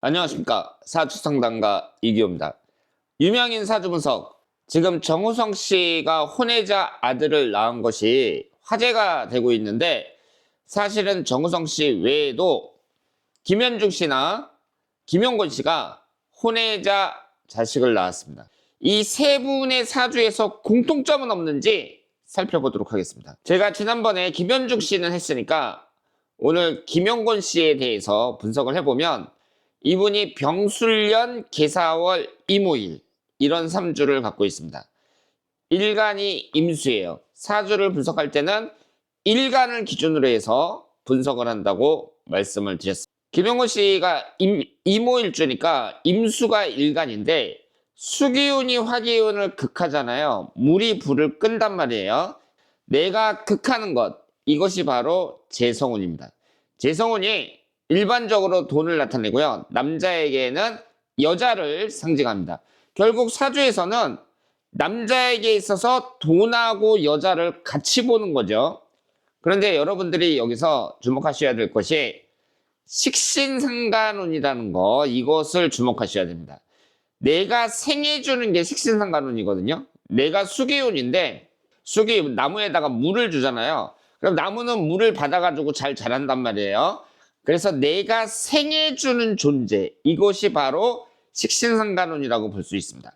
안녕하십니까. 사주상담가 이기호입니다. 유명인 사주분석. 지금 정우성 씨가 혼외자 아들을 낳은 것이 화제가 되고 있는데, 사실은 정우성 씨 외에도 김현중 씨나 김용건 씨가 혼외자 자식을 낳았습니다. 이 세 분의 사주에서 공통점은 없는지 살펴보도록 하겠습니다. 제가 지난번에 김현중 씨는 했으니까 오늘 김용건 씨에 대해서 분석을 해보면, 이분이 병술년 계사월 이모일 이런 3주를 갖고 있습니다. 일간이 임수예요. 사주를 분석할 때는 일간을 기준으로 해서 분석을 한다고 말씀을 드렸습니다. 김용건 씨가 이모일주니까 임수가 일간인데 수기운이 화기운을 극하잖아요. 물이 불을 끈단 말이에요. 내가 극하는 것, 이것이 바로 재성운입니다. 재성운이 일반적으로 돈을 나타내고요. 남자에게는 여자를 상징합니다. 결국 사주에서는 남자에게 있어서 돈하고 여자를 같이 보는 거죠. 그런데 여러분들이 여기서 주목하셔야 될 것이 식신상간운이라는 거, 이것을 주목하셔야 됩니다. 내가 생해주는 게 식신상간운이거든요. 내가 수기운인데, 수기 나무에다가 물을 주잖아요. 그럼 나무는 물을 받아가지고 잘 자란단 말이에요. 그래서 내가 생해주는 존재, 이것이 바로 식신상간운이라고 볼 수 있습니다.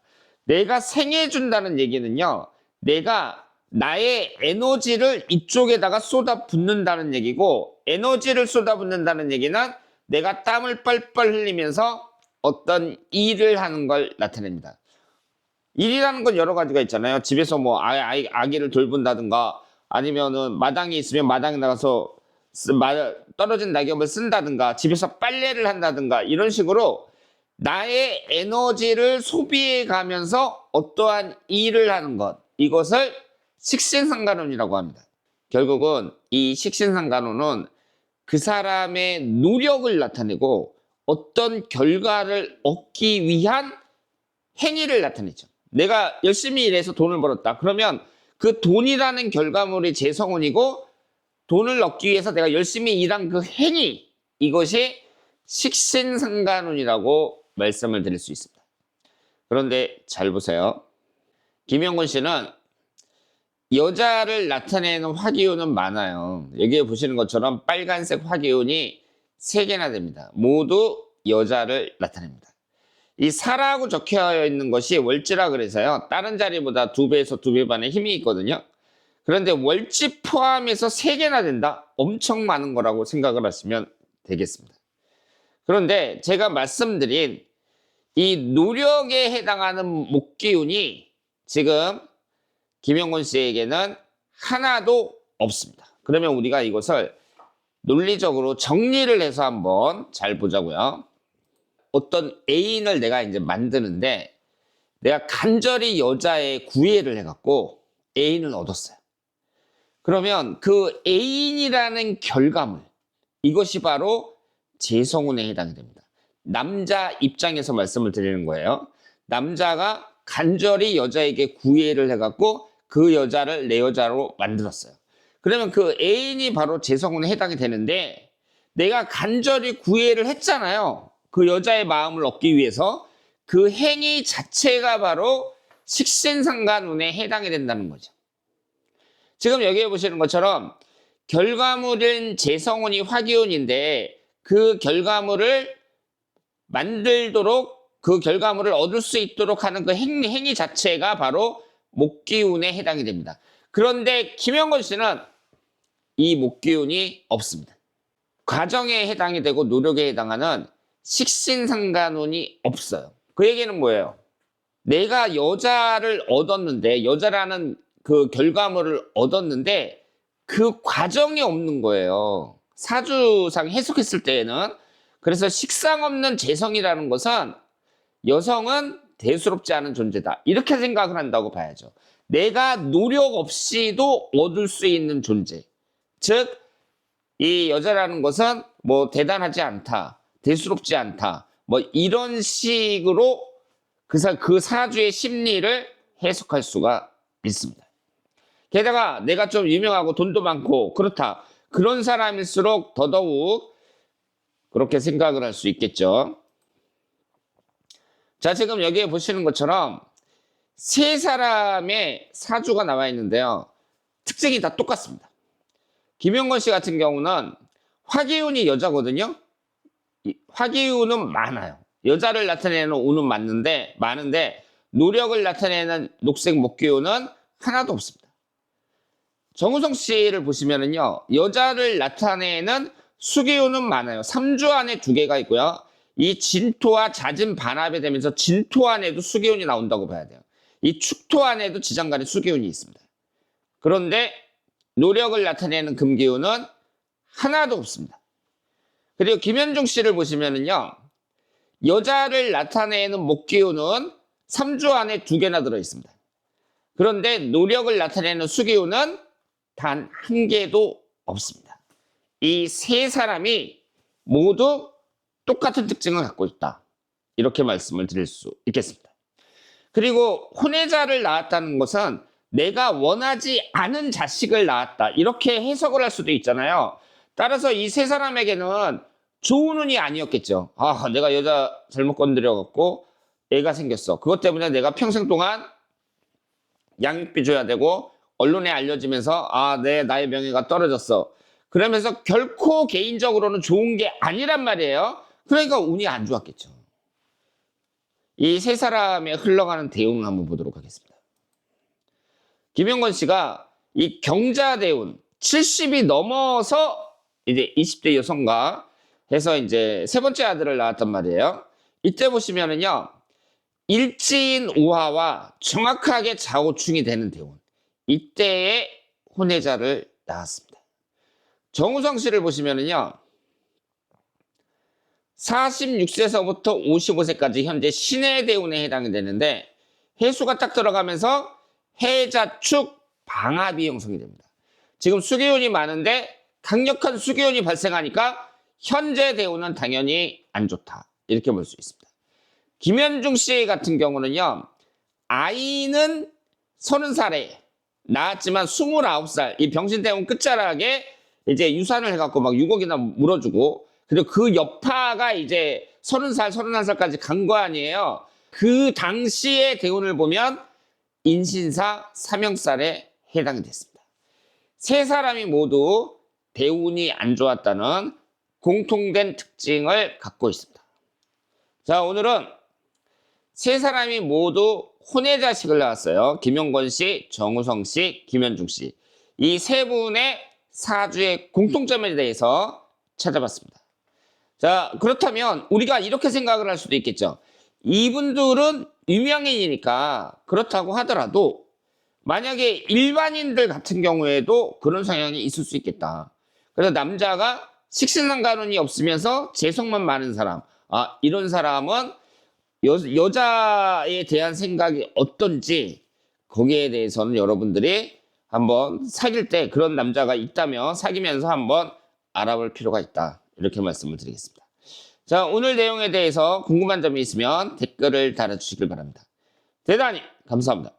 내가 생해준다는 얘기는요, 내가 나의 에너지를 이쪽에다가 쏟아붓는다는 얘기고, 에너지를 쏟아붓는다는 얘기는 내가 땀을 뻘뻘 흘리면서 어떤 일을 하는 걸 나타냅니다. 일이라는 건 여러 가지가 있잖아요. 집에서 뭐 아기를 돌본다든가, 아니면은 마당이 있으면 마당에 나가서 떨어진 낙엽을 쓴다든가, 집에서 빨래를 한다든가, 이런 식으로 나의 에너지를 소비해 가면서 어떠한 일을 하는 것, 이것을 식신상간운이라고 합니다. 결국은 이 식신상간운은 그 사람의 노력을 나타내고 어떤 결과를 얻기 위한 행위를 나타내죠. 내가 열심히 일해서 돈을 벌었다. 그러면 그 돈이라는 결과물이 재성운이고, 돈을 얻기 위해서 내가 열심히 일한 그 행위, 이것이 식신상간운이라고 말씀을 드릴 수 있습니다. 그런데 잘 보세요. 김영건 씨는 여자를 나타내는 화기운은 많아요. 여기에 보시는 것처럼 빨간색 화기운이 3개나 됩니다. 모두 여자를 나타냅니다. 이 사라고 적혀 있는 것이 월지라 그래서요, 다른 자리보다 2배에서 2배 반의 힘이 있거든요. 그런데 월지 포함해서 3개나 된다? 엄청 많은 거라고 생각을 하시면 되겠습니다. 그런데 제가 말씀드린 이 노력에 해당하는 목기운이 지금 김영건 씨에게는 하나도 없습니다. 그러면 우리가 이것을 논리적으로 정리를 해서 한번 잘 보자고요. 어떤 애인을 내가 이제 만드는데, 내가 간절히 여자의 구애를 해갖고 애인을 얻었어요. 그러면 그 애인이라는 결과물, 이것이 바로 재성운에 해당이 됩니다. 남자 입장에서 말씀을 드리는 거예요. 남자가 간절히 여자에게 구애를 해갖고 그 여자를 내 여자로 만들었어요. 그러면 그 애인이 바로 재성운에 해당이 되는데, 내가 간절히 구애를 했잖아요. 그 여자의 마음을 얻기 위해서. 그 행위 자체가 바로 식신상간운에 해당이 된다는 거죠. 지금 여기에 보시는 것처럼 결과물은 재성운이 화기운인데, 그 결과물을 만들도록, 그 결과물을 얻을 수 있도록 하는 그 행위 자체가 바로 목기운에 해당이 됩니다. 그런데 김영건 씨는 이 목기운이 없습니다. 과정에 해당이 되고 노력에 해당하는 식신상간운이 없어요. 그 얘기는 뭐예요? 내가 여자를 얻었는데, 여자라는 그 결과물을 얻었는데 그 과정이 없는 거예요. 사주상 해석했을 때에는. 그래서 식상 없는 재성이라는 것은 여성은 대수롭지 않은 존재다, 이렇게 생각을 한다고 봐야죠. 내가 노력 없이도 얻을 수 있는 존재. 즉, 이 여자라는 것은 뭐 대단하지 않다, 대수롭지 않다, 뭐 이런 식으로 그 사주의 심리를 해석할 수가 있습니다. 게다가 내가 좀 유명하고 돈도 많고 그렇다, 그런 사람일수록 더더욱 그렇게 생각을 할 수 있겠죠. 자, 지금 여기에 보시는 것처럼 세 사람의 사주가 나와 있는데요. 특징이 다 똑같습니다. 김영건 씨 같은 경우는 화기운이 여자거든요. 화기운은 많아요. 여자를 나타내는 운은 많은데 노력을 나타내는 녹색 목기운은 하나도 없습니다. 정우성 씨를 보시면은요, 여자를 나타내는 수기운은 많아요. 3주 안에 2개가 있고요. 이 진토와 잦은 반합이 되면서 진토 안에도 수기운이 나온다고 봐야 돼요. 이 축토 안에도 지장간에 수기운이 있습니다. 그런데 노력을 나타내는 금기운은 하나도 없습니다. 그리고 김현중 씨를 보시면은요, 여자를 나타내는 목기운은 3주 안에 2개나 들어있습니다. 그런데 노력을 나타내는 수기운은 단 1개도 없습니다. 이 세 사람이 모두 똑같은 특징을 갖고 있다. 이렇게 말씀을 드릴 수 있겠습니다. 그리고 혼외자를 낳았다는 것은 내가 원하지 않은 자식을 낳았다. 이렇게 해석을 할 수도 있잖아요. 따라서 이 세 사람에게는 좋은 운이 아니었겠죠. 아, 내가 여자 잘못 건드려갖고 애가 생겼어. 그것 때문에 내가 평생 동안 양육비 줘야 되고 언론에 알려지면서 나의 명예가 떨어졌어. 그러면서 결코 개인적으로는 좋은 게 아니란 말이에요. 그러니까 운이 안 좋았겠죠. 이 세 사람의 흘러가는 대운을 한번 보도록 하겠습니다. 김영건 씨가 이 경자대운 70이 넘어서 이제 20대 여성과 해서 이제 세 번째 아들을 낳았단 말이에요. 이때 보시면은요, 일지인 우화와 정확하게 좌우충이 되는 대운. 이때에 혼외자를 낳았습니다. 정우성 씨를 보시면은요, 46세서부터 55세까지 현재 신의 대운에 해당이 되는데 해수가 딱 들어가면서 해자축 방합이 형성이 됩니다. 지금 수기운이 많은데 강력한 수기운이 발생하니까 현재 대운은 당연히 안 좋다. 이렇게 볼 수 있습니다. 김현중 씨 같은 경우는요, 아이는 30살에 낳았지만 29살, 이 병신대운 끝자락에 이제 유산을 해갖고 막 6억이나 물어주고, 그리고 그 여파가 이제 30살, 31살까지 간 거 아니에요. 그 당시의 대운을 보면 인신사 사명살에 해당이 됐습니다. 세 사람이 모두 대운이 안 좋았다는 공통된 특징을 갖고 있습니다. 자, 오늘은 세 사람이 모두 혼외자식을 낳았어요. 김영건 씨, 정우성 씨, 김현중 씨. 이 세 분의 사주의 공통점에 대해서 찾아봤습니다. 자, 그렇다면 우리가 이렇게 생각을 할 수도 있겠죠. 이분들은 유명인이니까 그렇다고 하더라도 만약에 일반인들 같은 경우에도 그런 성향이 있을 수 있겠다. 그래서 남자가 식신상관운이 없으면서 재성만 많은 사람, 이런 사람은 여자에 대한 생각이 어떤지 거기에 대해서는 여러분들이 한번 사귈 때 그런 남자가 있다면 사귀면서 한번 알아볼 필요가 있다. 이렇게 말씀을 드리겠습니다. 자, 오늘 내용에 대해서 궁금한 점이 있으면 댓글을 달아주시길 바랍니다. 대단히 감사합니다.